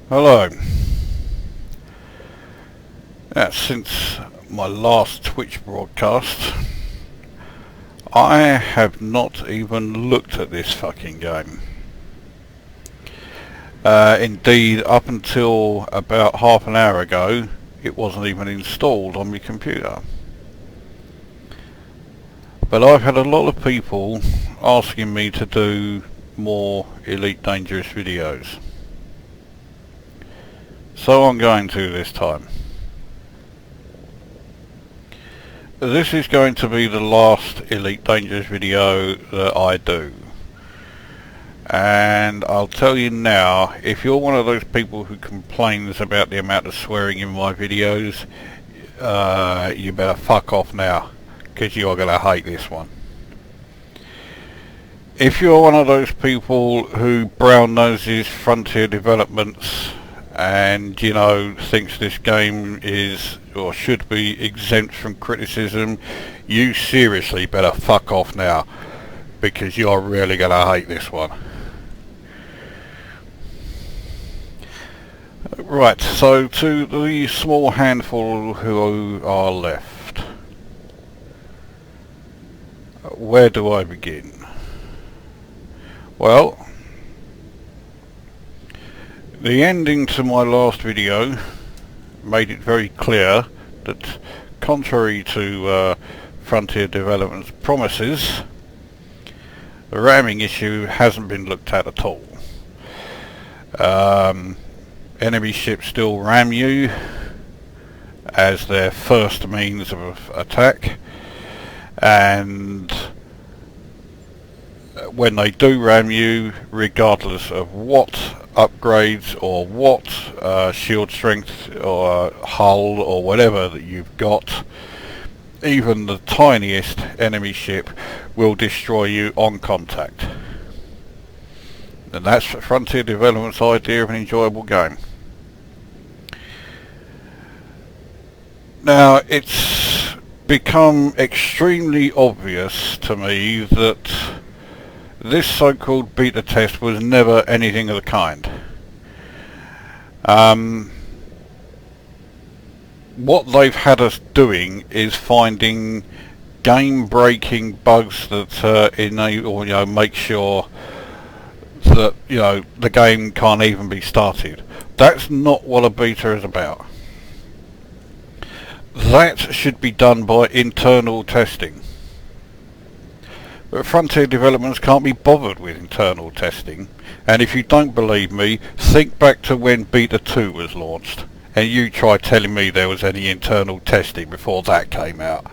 Hello. Since my last Twitch broadcast, I have not even looked at this fucking game. Indeed, up until about half an hour ago, it wasn't even installed on my computer. But I've had a lot of people asking me to do more Elite Dangerous videos. So I'm going to this time. This is going to be the last Elite Dangerous video that I do. And I'll tell you now, if you're one of those people who complains about the amount of swearing in my videos, you better fuck off now, because you're going to hate this one. If you're one of those people who brown noses Frontier Developments and, you know, thinks this game is or should be exempt from criticism, you seriously better fuck off now, because you're really going to hate this one. Right, so to the small handful who are left, where do I begin? Well, the ending to my last video made it very clear that, contrary to Frontier Development's promises, the ramming issue hasn't been looked at all. Enemy ships still ram you as their first means of attack, and when they do ram you, regardless of what upgrades or what shield strength or hull or whatever that you've got, even the tiniest enemy ship will destroy you on contact. And that's Frontier Development's idea of an enjoyable game. Now, it's become extremely obvious to me that this so-called beta test was never anything of the kind. What they've had us doing is finding game-breaking bugs that enable, make sure that the game can't even be started. That's not what a beta is about. That should be done by internal testing. But Frontier Developments can't be bothered with internal testing, and if you don't believe me, think back to when Beta 2 was launched, and you try telling me there was any internal testing before that came out.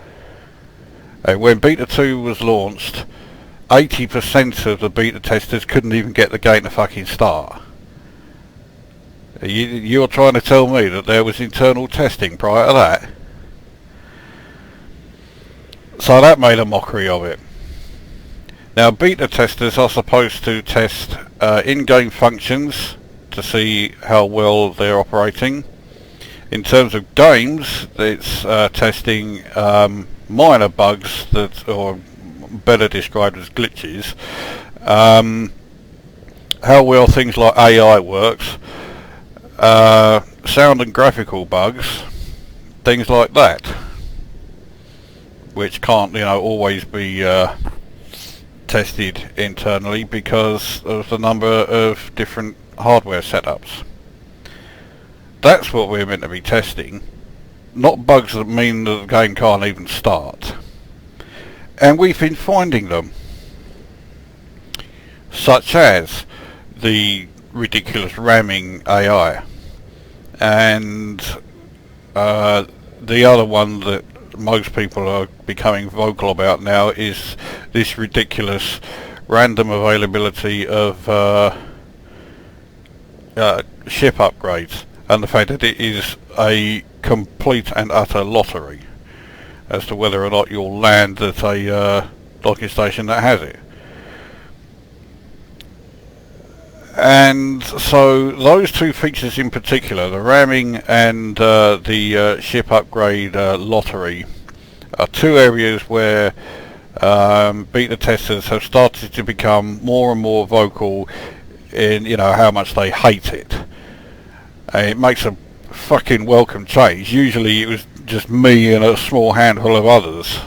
And when Beta 2 was launched, 80% of the beta testers couldn't even get the game to fucking start. You're trying to tell me that there was internal testing prior to that? So that made a mockery of it. Now, beta testers are supposed to test in-game functions to see how well they're operating. In terms of games, it's testing minor bugs that, or better described as glitches, how well things like AI works, sound and graphical bugs, things like that, which can't always be tested internally because of the number of different hardware setups. That's what we're meant to be testing, not bugs that mean that the game can't even start. And we've been finding them, such as the ridiculous ramming AI, and the other one that most people are becoming vocal about now is this ridiculous random availability of ship upgrades, and the fact that it is a complete and utter lottery as to whether or not you'll land at a docking station that has it. And so those two features in particular, the ramming and the ship upgrade lottery, are two areas where beta testers have started to become more and more vocal in how much they hate it. It makes a fucking welcome change. Usually it was just me and a small handful of others.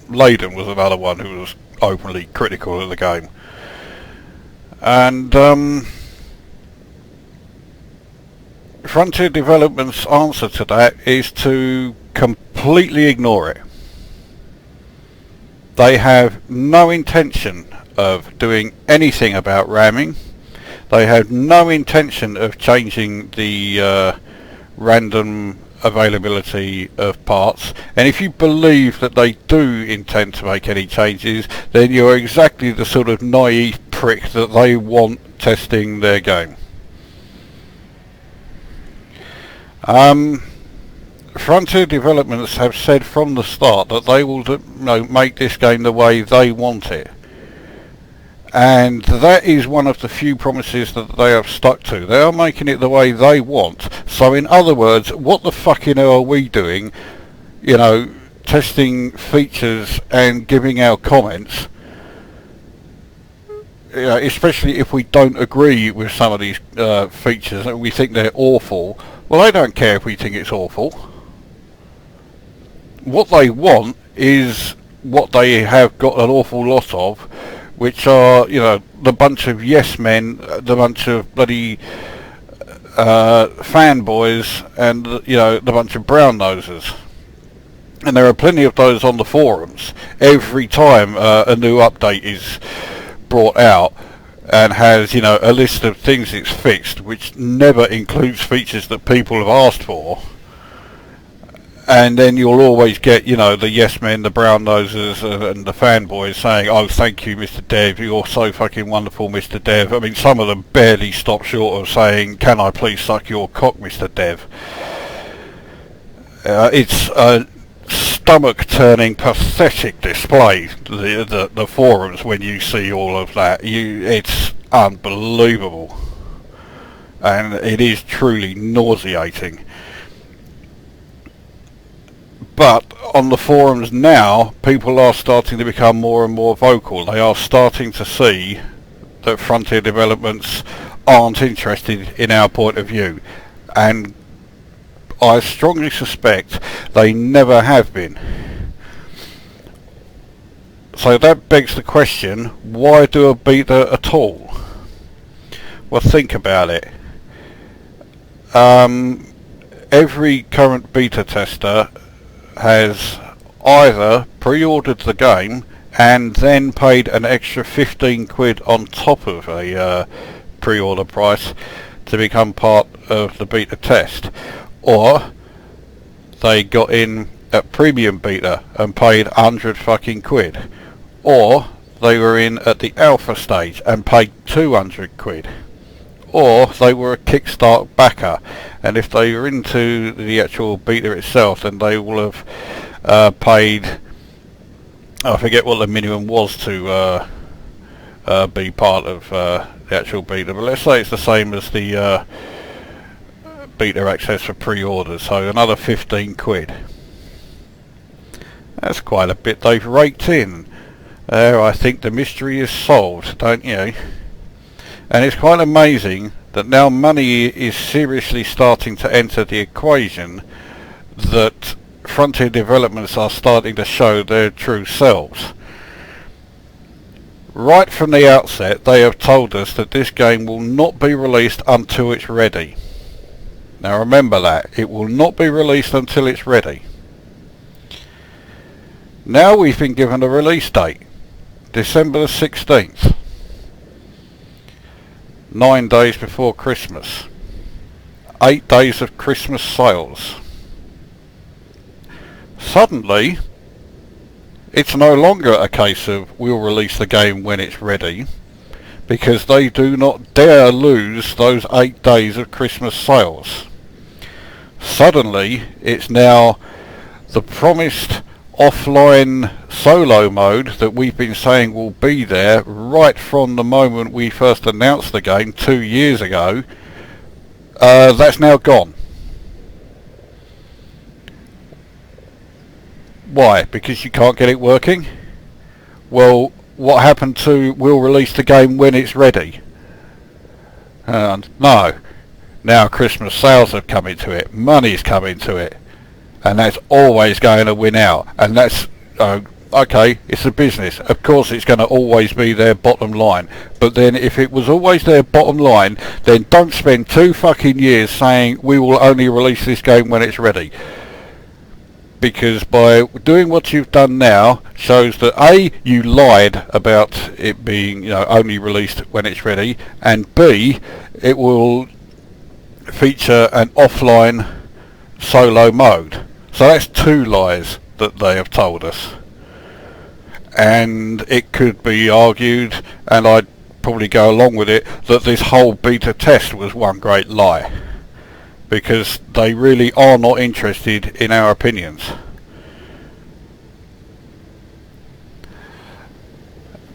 Layden was another one who was openly critical of the game. And Frontier Development's answer to that is to completely ignore it. They have no intention of doing anything about ramming. They have no intention of changing the random availability of parts, and if you believe that they do intend to make any changes, then you're exactly the sort of naive prick that they want testing their game. Frontier Developments have said from the start that they will make this game the way they want it. And that is one of the few promises that they have stuck to. They are making it the way they want. So in other words, what the fucking hell are we doing? You know, testing features and giving our comments. You know, especially if we don't agree with some of these features and we think they're awful. Well, they don't care if we think it's awful. What they want is what they have got an awful lot of, which are, you know, the bunch of yes men, the bunch of bloody fanboys, and, you know, the bunch of brown nosers. And there are plenty of those on the forums. Every time a new update is brought out and has, you know, a list of things it's fixed, which never includes features that people have asked for. And then you'll always get, you know, the yes men, the brown nosers, and the fanboys saying, "Oh, thank you, Mr. Dev. You're so fucking wonderful, Mr. Dev." I mean, some of them barely stop short of saying, "Can I please suck your cock, Mr. Dev?" It's a stomach-turning, pathetic display. The forums, when you see all of that, it's unbelievable, and it is truly nauseating. But on the forums now, people are starting to become more and more vocal. They are starting to see that Frontier Developments aren't interested in our point of view. And I strongly suspect they never have been. So that begs the question, why do a beta at all? Well, think about it. Every current beta tester has either pre-ordered the game and then paid an extra 15 quid on top of a pre-order price to become part of the beta test, or they got in at premium beta and paid 100 fucking quid, or they were in at the alpha stage and paid 200 quid, or they were a Kickstart backer, and if they were into the actual beta itself, then they will have paid, I forget what the minimum was to be part of the actual beta, but let's say it's the same as the beta access for pre-orders, so another 15 quid. That's quite a bit they've raked in. I think the mystery is solved, don't you? And it's quite amazing that now money is seriously starting to enter the equation, that Frontier Developments are starting to show their true selves. Right from the outset, they have told us that this game will not be released until it's ready. Now remember that, it will not be released until it's ready. Now we've been given a release date, December the 16th. 9 days before Christmas. 8 days of Christmas sales. Suddenly, it's no longer a case of we'll release the game when it's ready, because they do not dare lose those 8 days of Christmas sales. Suddenly, it's now the promised offline solo mode that we've been saying will be there right from the moment we first announced the game 2 years ago. That's now gone. Why? Because you can't get it working? Well, what happened to we'll release the game when it's ready? No. Now Christmas sales have come into it, money's come into it, and that's always going to win out. And that's, okay, it's a business. Of course it's going to always be their bottom line. But then if it was always their bottom line, then don't spend 2 fucking years saying we will only release this game when it's ready. Because by doing what you've done now shows that A, you lied about it being, only released when it's ready, and B, it will feature an offline solo mode. So that's 2 lies that they have told us. And it could be argued, and I'd probably go along with it, that this whole beta test was one great lie. Because they really are not interested in our opinions.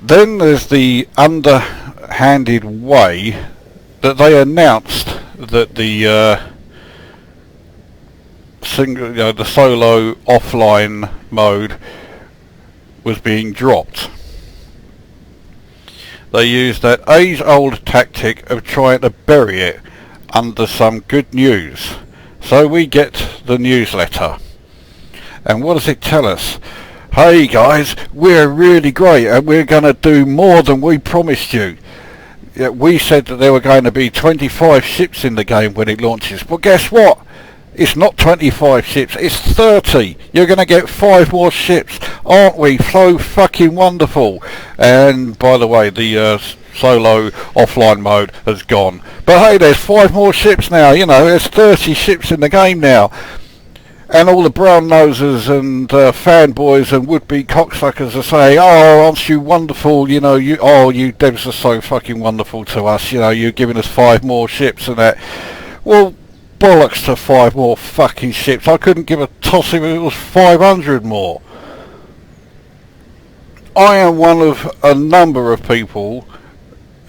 Then there's the underhanded way that they announced that the the solo offline mode was being dropped. They used that age-old tactic of trying to bury it under some good news. So we get the newsletter. And what does it tell us? Hey guys, we're really great and we're going to do more than we promised you. Yeah, we said that there were going to be 25 ships in the game when it launches. But guess what? It's not 25 ships, it's 30. You're going to get 5 more ships. Aren't we so fucking wonderful? And by the way, the solo offline mode has gone. But hey, there's 5 more ships now. There's 30 ships in the game now. And all the brown nosers and fanboys and would-be cocksuckers are saying, oh, aren't you wonderful, you devs are so fucking wonderful to us, you're giving us 5 more ships and that. Well, bollocks to 5 more fucking ships. I couldn't give a toss if it was 500 more. I am one of a number of people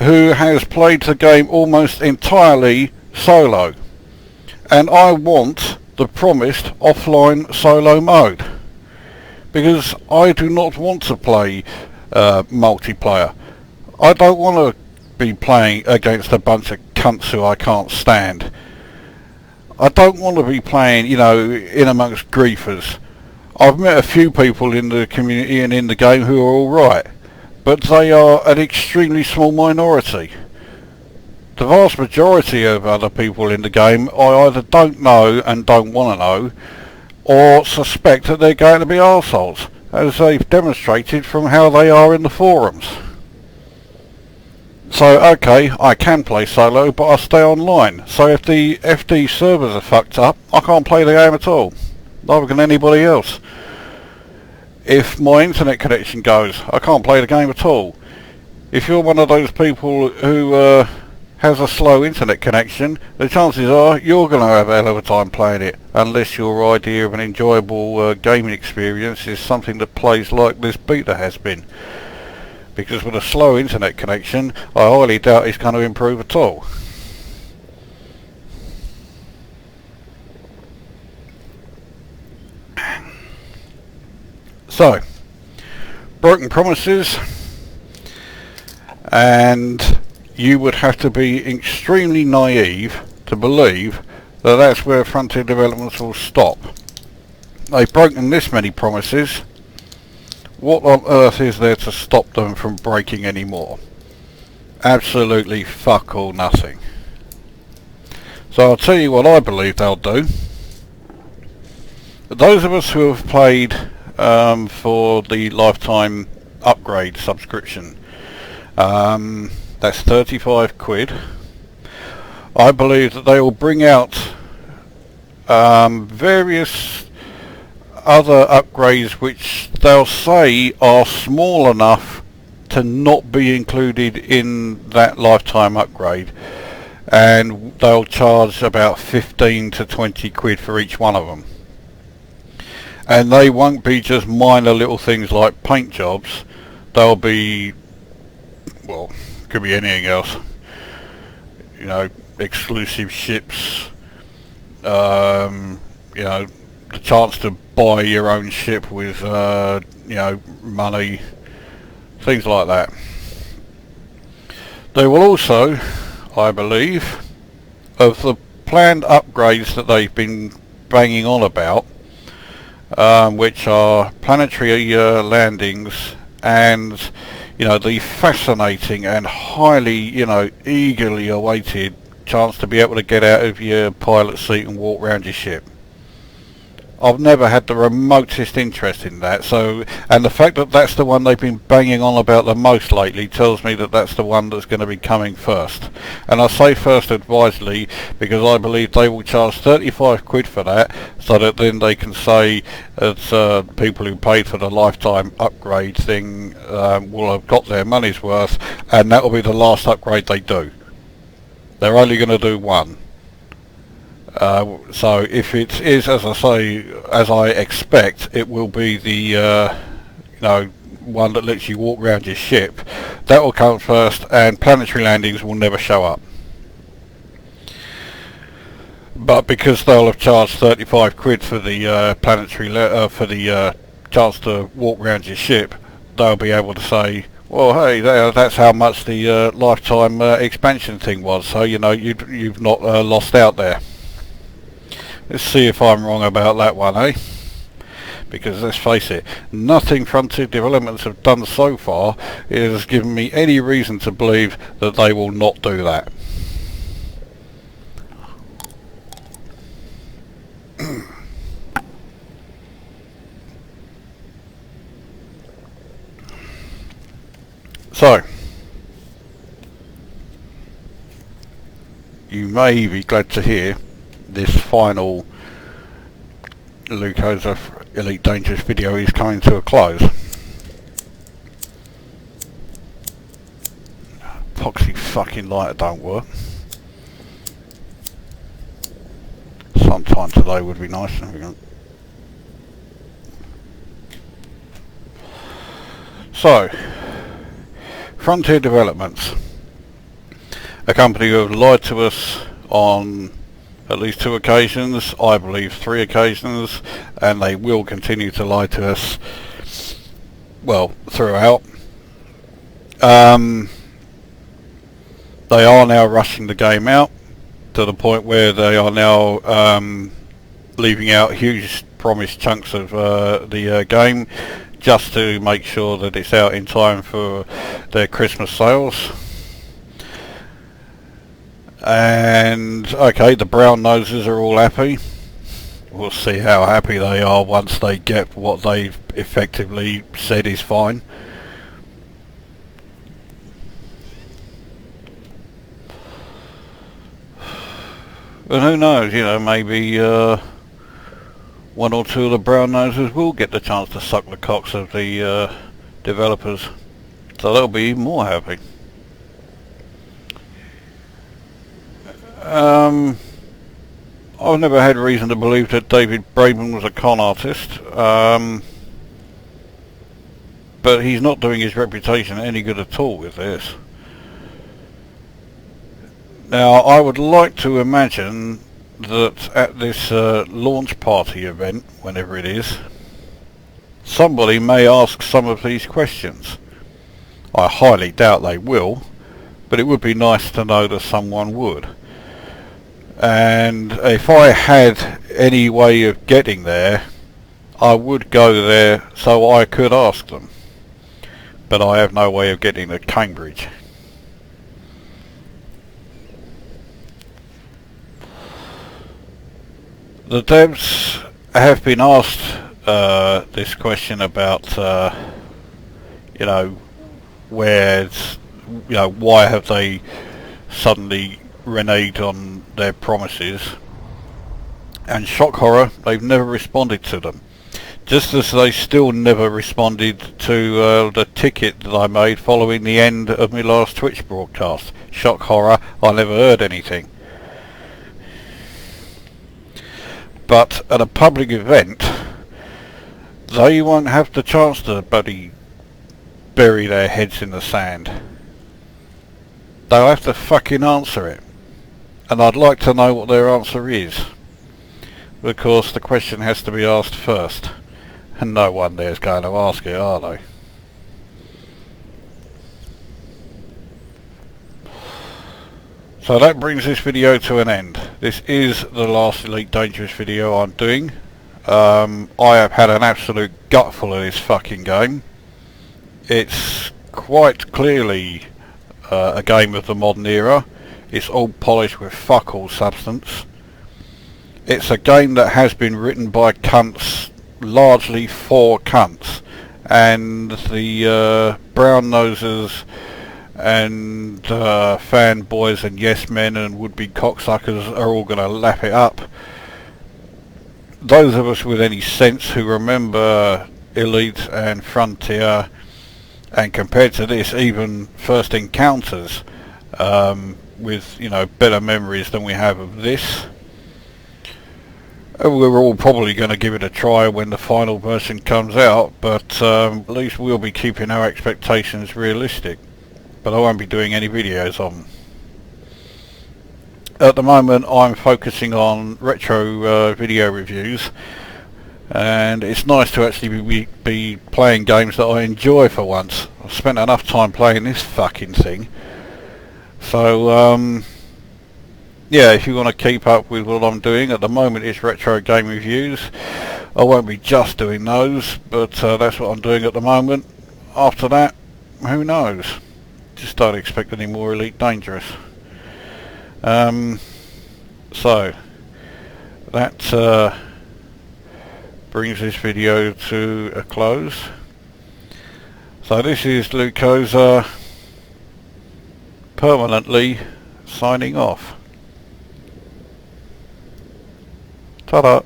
who has played the game almost entirely solo. And I want the promised offline solo mode. Because I do not want to play multiplayer. I don't want to be playing against a bunch of cunts who I can't stand. I don't want to be playing, in amongst griefers. I've met a few people in the community and in the game who are alright, but they are an extremely small minority. The vast majority of other people in the game I either don't know and don't want to know, or suspect that they're going to be arseholes, as they've demonstrated from how they are in the forums. So, okay, I can play solo, but I stay online. So if the FD servers are fucked up, I can't play the game at all. Neither can anybody else. If my internet connection goes, I can't play the game at all. If you're one of those people who has a slow internet connection, the chances are you're going to have a hell of a time playing it, unless your idea of an enjoyable gaming experience is something that plays like this beta has been. Because with a slow internet connection, I highly doubt it's going to improve at all. So, broken promises, and you would have to be extremely naive to believe that that's where Frontier Developments will stop. They've broken this many promises. What on earth is there to stop them from breaking any more? Absolutely fuck all nothing. So I'll tell you what I believe they'll do. Those of us who have played for the lifetime upgrade subscription, that's 35 quid. I believe that they will bring out various other upgrades which they'll say are small enough to not be included in that lifetime upgrade, and they'll charge about 15 to 20 quid for each one of them. And they won't be just minor little things like paint jobs. They'll be, well, could be anything else, exclusive ships, the chance to buy your own ship with, money, things like that. They will also, I believe, of the planned upgrades that they've been banging on about, which are planetary landings and, you know, the fascinating and highly, you know, eagerly awaited chance to be able to get out of your pilot seat and walk around your ship. I've never had the remotest interest in that, so, and the fact that that's the one they've been banging on about the most lately tells me that that's the one that's going to be coming first. And I say first advisedly because I believe they will charge 35 quid for that, so that then they can say that people who paid for the lifetime upgrade thing will have got their money's worth, and that will be the last upgrade they do. They're only going to do one. So if it is, as I say, as I expect, it will be the you know, one that lets you walk around your ship. That will come first, and planetary landings will never show up. But because they'll have charged 35 quid for the planetary for the chance to walk around your ship, they'll be able to say, well, hey, that's how much the lifetime expansion thing was. So you know, you've not lost out there. Let's see if I'm wrong about that one, eh? Because let's face it, nothing Frontier Developments have done so far has given me any reason to believe that they will not do that. So, you may be glad to hear this final Lukozer Elite Dangerous video is coming to a close. Epoxy fucking lighter don't work. Sometime today would be nice. There we go. So, Frontier Developments, a company who have lied to us on at least 2 occasions, I believe 3 occasions, and they will continue to lie to us, well, throughout. They are now rushing the game out to the point where they are now leaving out huge promised chunks of the game just to make sure that it's out in time for their Christmas sales. And okay, the brown noses are all happy. We'll see how happy they are once they get what they've effectively said is fine. And who knows, you know, maybe 1 or 2 of the brown noses will get the chance to suck the cocks of the developers, so they'll be even more happy. I've never had reason to believe that David Braben was a con artist, but he's not doing his reputation any good at all with this. Now, I would like to imagine that at this launch party event, whenever it is, somebody may ask some of these questions. I highly doubt they will, but it would be nice to know that someone would. And if I had any way of getting there, I would go there so I could ask them. But I have no way of getting to Cambridge. The devs have been asked this question about, you know, why have they suddenly reneged on their promises, and shock horror, they've never responded to them, just as they still never responded to the ticket that I made following the end of my last Twitch broadcast. Shock horror, I never heard anything. But at a public event, they won't have the chance to bury their heads in the sand. They'll have to fucking answer it. And I'd like to know what their answer is, because the question has to be asked first, and no one there's going to ask it, are they? So that brings this video to an end. This is the last Elite Dangerous video I'm doing. I have had an absolute gutful of this fucking game. It's quite clearly a game of the modern era. It's all polished with fuck all substance. It's a game that has been written by cunts, largely for cunts, and the brown nosers and fanboys and yes men and would-be cocksuckers are all going to lap it up. Those of us with any sense who remember Elite and Frontier, and compared to this, even First Encounters, with, you know, better memories than we have of this, we're all probably going to give it a try when the final version comes out, but at least we'll be keeping our expectations realistic. But I won't be doing any videos on. At the moment I'm focusing on retro video reviews, and it's nice to actually be playing games that I enjoy for once. I've spent enough time playing this fucking thing. So yeah, if you want to keep up with what I'm doing, at the moment it's retro game reviews. I won't be just doing those, but that's what I'm doing at the moment. After that, who knows? Just don't expect any more Elite Dangerous. So that brings this video to a close. So this is Lukozer permanently signing off. Ta-da!